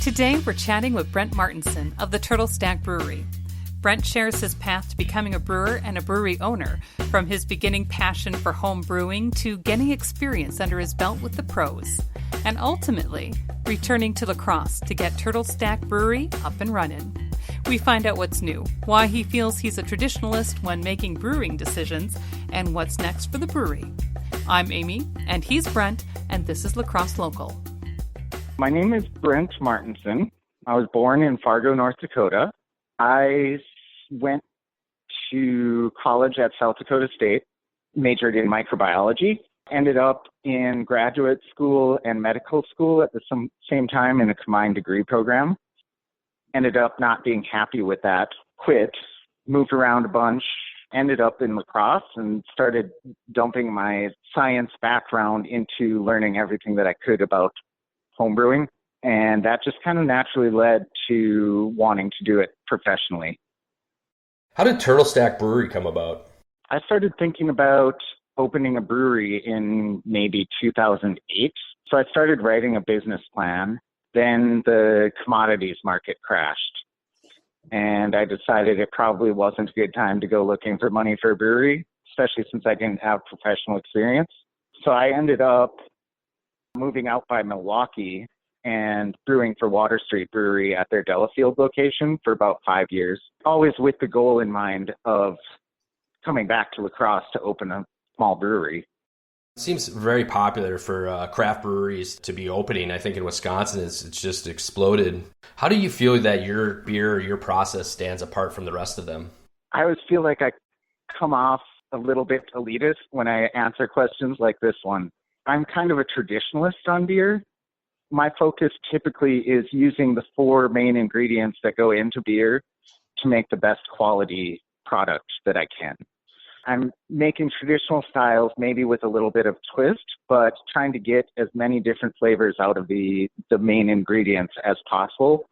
Today, we're chatting with Brent Martinson of the Turtle Stack Brewery. Brent shares his path to becoming a brewer and a brewery owner, from his beginning passion for home brewing to getting experience under his belt with the pros, and ultimately returning to La Crosse to get Turtle Stack Brewery up and running. We find out what's new, why he feels he's a traditionalist when making brewing decisions, and what's next for the brewery. I'm Amy, and he's Brent, and this is La Crosse Local. My name is Brent Martinson. I was born in Fargo, North Dakota. I went to college at South Dakota State, majored in microbiology, ended up in graduate school and medical school at the same time in a combined degree program. Ended up not being happy with that, quit, moved around a bunch, ended up in La Crosse and started dumping my science background into learning everything that I could about homebrewing. And that just kind of naturally led to wanting to do it professionally. How did Turtle Stack Brewery come about? I started thinking about opening a brewery in maybe 2008. So I started writing a business plan. Then the commodities market crashed. And I decided it probably wasn't a good time to go looking for money for a brewery, especially since I didn't have professional experience. So I ended up moving out by Milwaukee and brewing for Water Street Brewery at their Delafield location for about 5 years, always with the goal in mind of coming back to La Crosse to open a small brewery. It seems very popular for craft breweries to be opening. I think in Wisconsin it's just exploded. How do you feel that your beer, your process stands apart from the rest of them? I always feel like I come off a little bit elitist when I answer questions like this one. I'm kind of a traditionalist on beer. My focus typically is using the 4 main ingredients that go into beer to make the best quality product that I can. I'm making traditional styles, maybe with a little bit of twist, but trying to get as many different flavors out of the main ingredients as possible,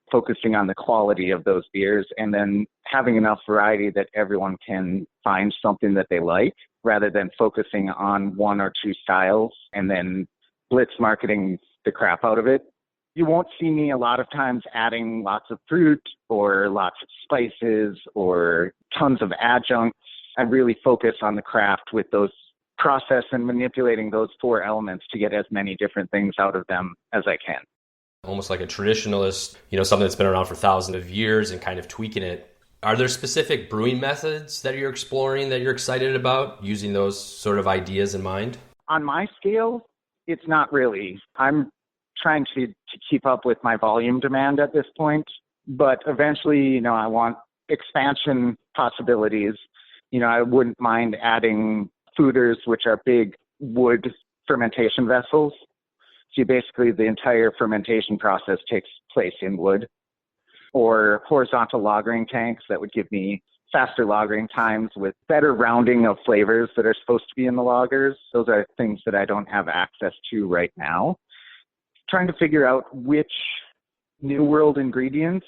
focusing on the quality of those beers, and then having enough variety that everyone can find something that they like, rather than focusing on 1 or 2 styles and then blitz marketing the crap out of it. You won't see me a lot of times adding lots of fruit or lots of spices or tons of adjuncts. I really focus on the craft with those process and manipulating those 4 elements to get as many different things out of them as I can. Almost like a traditionalist, something that's been around for thousands of years and kind of tweaking it. Are there specific brewing methods that you're exploring that you're excited about, using those sort of ideas in mind? On my scale, it's not really. I'm trying to keep up with my volume demand at this point, but eventually, I want expansion possibilities. I wouldn't mind adding foeders, which are big wood fermentation vessels. So basically the entire fermentation process takes place in wood, or horizontal lagering tanks that would give me faster lagering times with better rounding of flavors that are supposed to be in the lagers. Those are things that I don't have access to right now. Trying to figure out which new world ingredients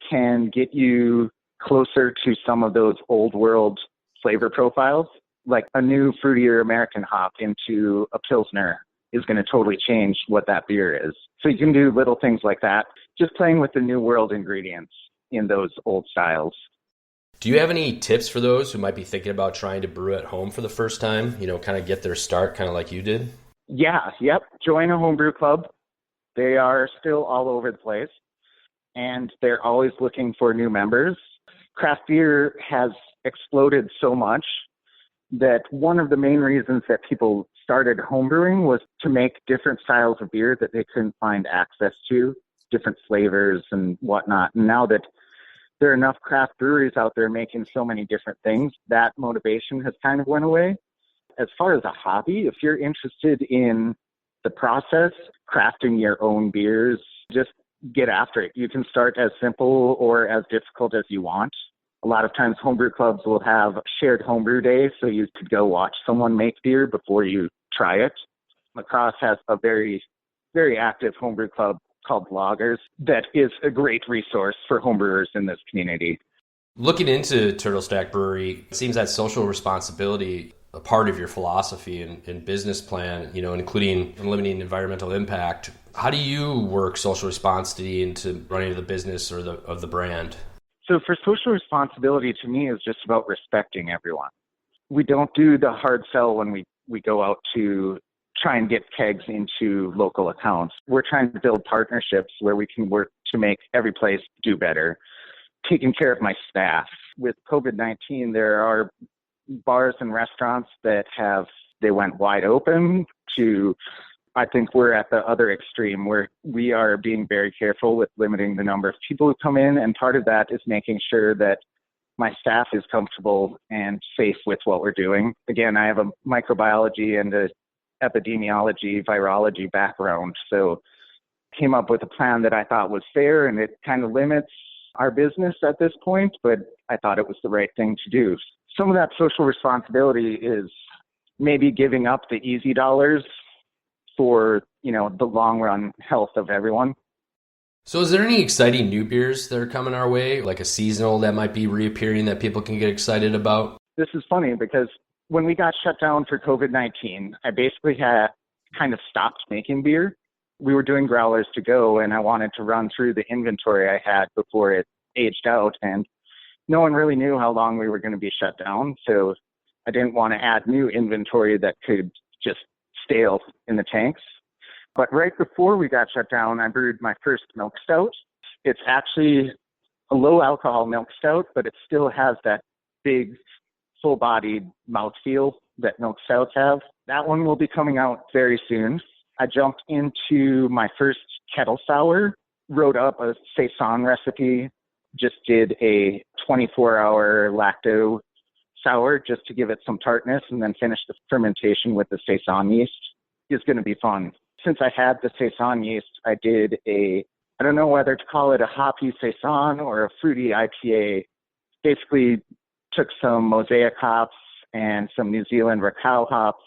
can get you closer to some of those old world flavor profiles. Like a new fruitier American hop into a Pilsner is going to totally change what that beer is. So you can do little things like that, just playing with the new world ingredients in those old styles. Do you have any tips for those who might be thinking about trying to brew at home for the first time, kind of get their start kind of like you did? Yep. Join a homebrew club. They are still all over the place, and they're always looking for new members. Craft beer has exploded so much that one of the main reasons that people started homebrewing was to make different styles of beer that they couldn't find access to, different flavors and whatnot. And now that there are enough craft breweries out there making so many different things, that motivation has kind of went away. As far as a hobby, if you're interested in the process, crafting your own beers, just get after it. You can start as simple or as difficult as you want. A lot of times homebrew clubs will have shared homebrew days, so you could go watch someone make beer before you try it. La Crosse has a very, very active homebrew club called Loggers that is a great resource for homebrewers in this community. Looking into Turtle Stack Brewery, it seems that social responsibility a part of your philosophy and business plan, including limiting environmental impact. How do you work social responsibility into running the business or of the brand? So for social responsibility, to me, is just about respecting everyone. We don't do the hard sell when we go out to try and get kegs into local accounts. We're trying to build partnerships where we can work to make every place do better. Taking care of my staff. With COVID-19, there are bars and restaurants that they went wide open to, I think we're at the other extreme where we are being very careful with limiting the number of people who come in. And part of that is making sure that my staff is comfortable and safe with what we're doing. Again, I have a microbiology and a epidemiology, virology background. So came up with a plan that I thought was fair, and it kind of limits our business at this point, but I thought it was the right thing to do. Some of that social responsibility is maybe giving up the easy dollars for, the long run health of everyone. So is there any exciting new beers that are coming our way, like a seasonal that might be reappearing that people can get excited about? This is funny because when we got shut down for COVID-19, I basically had kind of stopped making beer. We were doing growlers to go, and I wanted to run through the inventory I had before it aged out, and no one really knew how long we were going to be shut down, so I didn't want to add new inventory that could just stale in the tanks. But right before we got shut down, I brewed my first milk stout. It's actually a low alcohol milk stout, but it still has that big, full-bodied mouthfeel that milk stouts have. That one will be coming out very soon. I jumped into my first kettle sour, wrote up a saison recipe, just did a 24-hour lacto sour just to give it some tartness, and then finished the fermentation with the saison yeast. It's going to be fun. Since I had the saison yeast, I did I don't know whether to call it a hoppy saison or a fruity IPA. Basically took some mosaic hops and some New Zealand Rakau hops,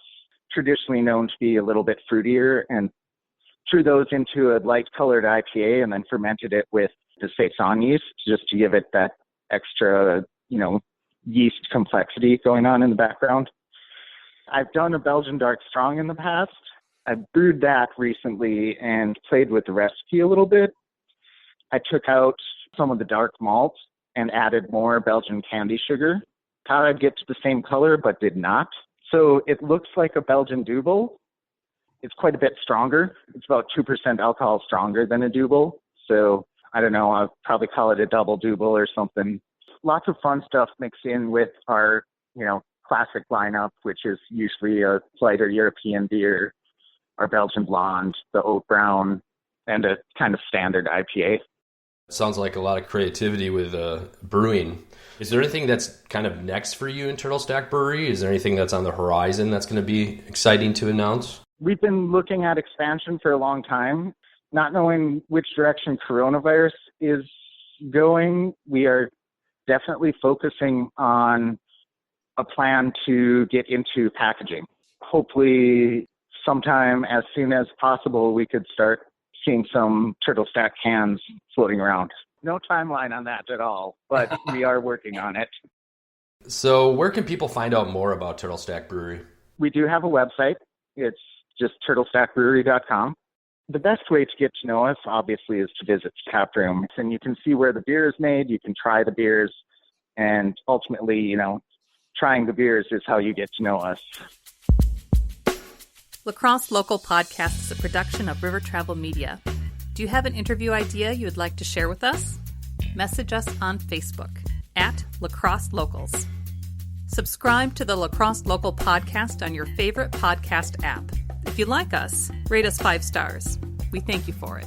traditionally known to be a little bit fruitier, and threw those into a light-colored IPA and then fermented it with the saison yeast just to give it that extra, yeast complexity going on in the background. I've done a Belgian Dark Strong in the past. I brewed that recently and played with the recipe a little bit. I took out some of the dark malt and added more Belgian candy sugar. Thought I'd get to the same color, but did not. So it looks like a Belgian Double. It's quite a bit stronger. It's about 2% alcohol stronger than a Double. So I don't know, I'll probably call it a double Double or something. Lots of fun stuff mixed in with our, classic lineup, which is usually a lighter European beer, our Belgian Blonde, the Oat Brown, and a kind of standard IPA. Sounds like a lot of creativity with brewing. Is there anything that's kind of next for you in Turtle Stack Brewery? Is there anything that's on the horizon that's going to be exciting to announce? We've been looking at expansion for a long time. Not knowing which direction coronavirus is going, we are definitely focusing on a plan to get into packaging. Hopefully sometime as soon as possible, we could start seeing some Turtle Stack cans floating around. No timeline on that at all, but we are working on it. So where can people find out more about Turtle Stack Brewery? We do have a website. It's just turtlestackbrewery.com. The best way to get to know us, obviously, is to visit the tap room. And you can see where the beer is made. You can try the beers. And ultimately, trying the beers is how you get to know us. Lacrosse Local Podcast is a production of River Travel Media. Do you have an interview idea you would like to share with us? Message us on Facebook at Lacrosse Locals. Subscribe to the Lacrosse Local Podcast on your favorite podcast app. If you like us, rate us 5 stars. We thank you for it.